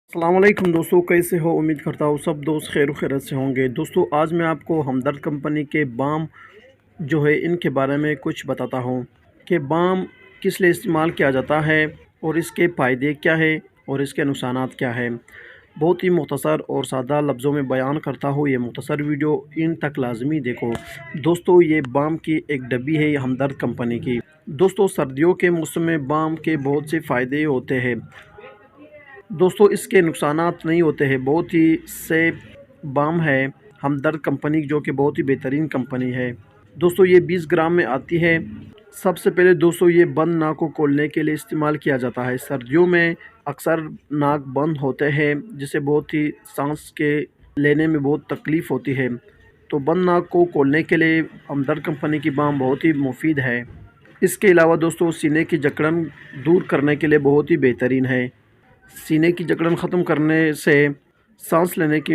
अस्सलाम वालेकुम दोस्तों, कैसे हो? उम्मीद करता हूँ सब दोस्त खैर खैरियत से होंगे। दोस्तों आज मैं आपको हमदर्द कंपनी के बाम जो है इनके बारे में कुछ बताता हूँ कि बाम किस लिए इस्तेमाल किया जाता है और इसके फ़ायदे क्या है और इसके नुकसानात क्या है। बहुत ही मुख्तसर और सादा लफ्ज़ों में बयान करता हूँ। ये मुख्तसर वीडियो इन तक लाजमी देखो। दोस्तों ये बाम की एक डब्बी है, ये हमदर्द कंपनी की। दोस्तों सर्दियों के मौसम में बाम के बहुत से फ़ायदे होते हैं दोस्तों, इसके नुकसानात नहीं होते हैं। बहुत ही सेफ बाम है हमदर्द कंपनी, जो कि बहुत ही बेहतरीन कंपनी है। दोस्तों ये 20 ग्राम में आती है। सबसे पहले दोस्तों ये बंद नाक को खोलने के लिए इस्तेमाल किया जाता है। सर्दियों में अक्सर नाक बंद होते हैं, जिससे बहुत ही सांस के लेने में बहुत तकलीफ़ होती है। तो बंद नाक को खोलने के लिए हमदर्द कंपनी की बाम बहुत ही मुफीद है। इसके अलावा दोस्तों सीने की जकड़न दूर करने के लिए बहुत ही बेहतरीन है। सीने की जकड़न ख़त्म करने से सांस लेने की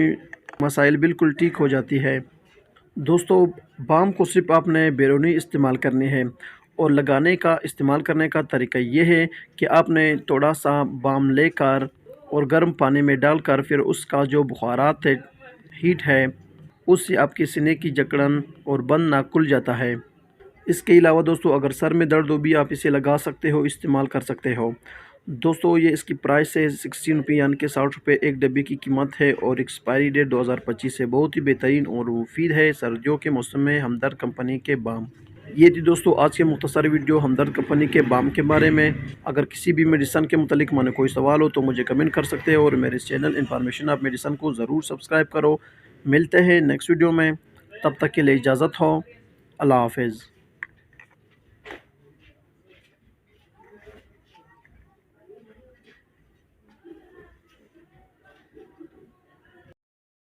मसाइल बिल्कुल ठीक हो जाती है। दोस्तों बाम को सिर्फ आपने बैरूनी इस्तेमाल करनी है और लगाने का इस्तेमाल करने का तरीका ये है कि आपने थोड़ा सा बाम लेकर और गर्म पानी में डालकर फिर उसका जो बुखारात है, हीट है, उससे आपकी सीने की जकड़न और बंद नाक खुल जाता है। इसके अलावा दोस्तों अगर सर में दर्द हो भी आप इसे लगा सकते हो, इस्तेमाल कर सकते हो। दोस्तों ये इसकी प्राइस है 16 रुपये, यानी कि 60 रुपये एक डब्बे की कीमत है और एक्सपायरी डेट 2025 है। बहुत ही बेहतरीन और मुफीद है सर्दियों के मौसम में हमदर्द कंपनी के बाम। ये थी दोस्तों आज के मुख्तसर वीडियो हमदर्द कंपनी के बाम के बारे में। अगर किसी भी मेडिसन के मुतालिक माने कोई सवाल हो तो मुझे कमेंट कर सकते हो और मेरे चैनल इन्फॉर्मेशन ऑफ मेडिसन को ज़रूर सब्सक्राइब करो। मिलते हैं नेक्स्ट वीडियो में, तब तक के लिए इजाज़त हो। अल्लाह हाफिज़।